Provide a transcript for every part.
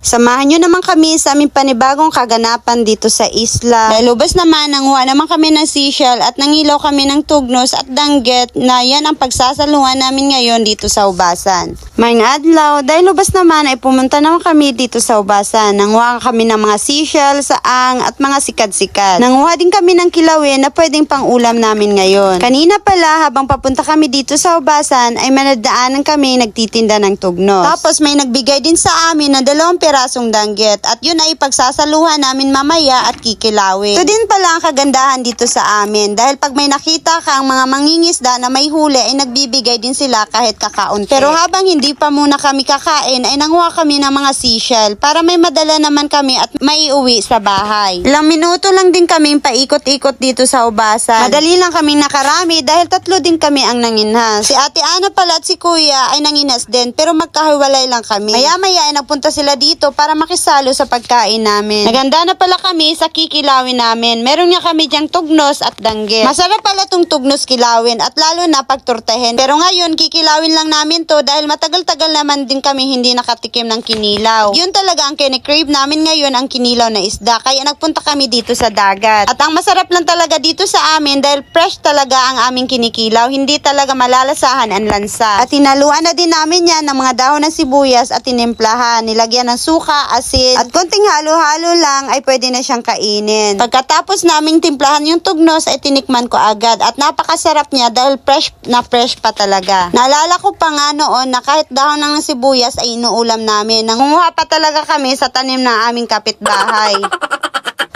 Samahan nyo naman kami sa aming panibagong kaganapan dito sa isla. Dahil lubos naman, nanguha naman kami ng seashell at nangilaw kami ng tugnos at danggit na yan ang pagsasaluhan namin ngayon dito sa Ubasan. Maing adlaw, dahil lubos naman ay pumunta naman kami dito sa Ubasan. Nanguha kami ng mga seashell, saang at mga sikad-sikad. Nanguha din kami ng kilawin na pwedeng pang ulam namin ngayon. Kanina pala, habang papunta kami dito sa Ubasan ay manadaanan kami nagtitinda ng tugnos. Tapos may nagbigay din sa amin na 2 pirasong danggit at yun ay pagsasaluhan namin mamaya at kikilawin. Ito din pala ang kagandahan dito sa amin dahil pag may nakita kang mga mangingisda na may huli ay nagbibigay din sila kahit kakaunti. Pero habang hindi pa muna kami kakain ay nanguha kami ng mga seashell para may madala naman kami at may uwi sa bahay. Ilang minuto lang din kaming paikot-ikot dito sa Ubasan. Madali lang kaming nakarami dahil 3 din kami ang nanginhas. Si Ate Ana pala at si Kuya ay nanginhas din pero magkahiwalay lang kami. Maya-maya ay nagpunta sila dito para makisalo sa pagkain namin. Naganda na pala kami sa kikilawin namin. Meron nga kami diyang tugnos at danggit. Masarap pala tong tugnos kilawin at lalo na pagturtahin. Pero ngayon kikilawin lang namin to dahil matagal-tagal naman din kami hindi nakatikim ng kinilaw. Yun talaga ang kinikrave namin ngayon, ang kinilaw na isda. Kaya nagpunta kami dito sa dagat. At ang masarap lang talaga dito sa amin dahil fresh talaga ang aming kinikilaw. Hindi talaga malalasahan ang lansa. At hinaluan na din namin yan ng mga dahon ng sibuyas at tinimplahan. Nilagyan ng suka, asin, at konting halo-halo lang ay pwede na siyang kainin. Pagkatapos naming timplahan yung tugnos ay tinikman ko agad at napakasarap niya dahil fresh na fresh pa talaga. Naalala ko pa nga noon na kahit dahon ng sibuyas ay inuulam namin. Nangunguha pa talaga kami sa tanim ng aming kapitbahay.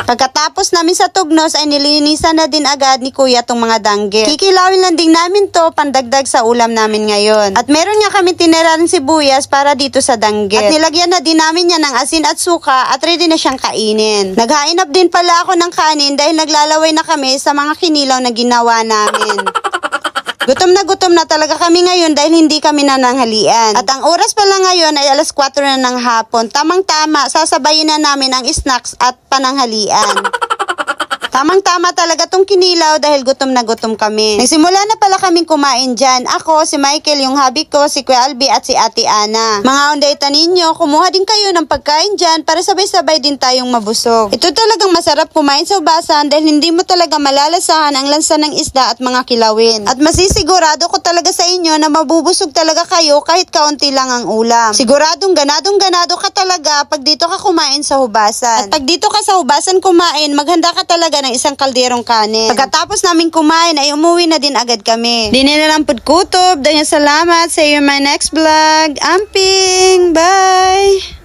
Pagkatapos namin sa tugnos ay nilinisan na din agad ni Kuya tong mga danggit. Kikilawin lang din namin to pandagdag sa ulam namin ngayon. At meron nga kami tinira ng sibuyas para dito sa danggit. At nilagyan na din namin yan ng asin at suka at ready na siyang kainin. Naghain up din pala ako ng kanin dahil naglalaway na kami sa mga kinilaw na ginawa namin. Gutom na talaga kami ngayon dahil hindi kami nananghalian. At ang oras pala ngayon ay 4:00 na ng hapon. Tamang-tama, sasabayin na namin ang snacks at pananghalian. Tamang-tama talaga tong kinilaw dahil gutom na gutom kami. Nagsimula na pala kaming kumain dyan. Ako, si Michael, yung hubby ko, si Kuya Albi at si Ate Ana. Mga ondayta ninyo, kumuha din kayo ng pagkain dyan para sabay-sabay din tayong mabusog. Ito talagang masarap kumain sa Ubasan dahil hindi mo talaga malalasahan ang lansa ng isda at mga kilawin. At masisigurado ko talaga sa inyo na mabubusog talaga kayo kahit kaunti lang ang ulam. Siguradong ganadong-ganado ka talaga pag dito ka kumain sa Ubasan. At pag dito ka sa Ubasan kumain, maghanda ka talaga ng isang kalderong kanin. Pagkatapos namin kumain ay umuwi na din agad kami. Di na lang pudkutob. Dahil salamat. See you in my next vlog. Amping! Bye!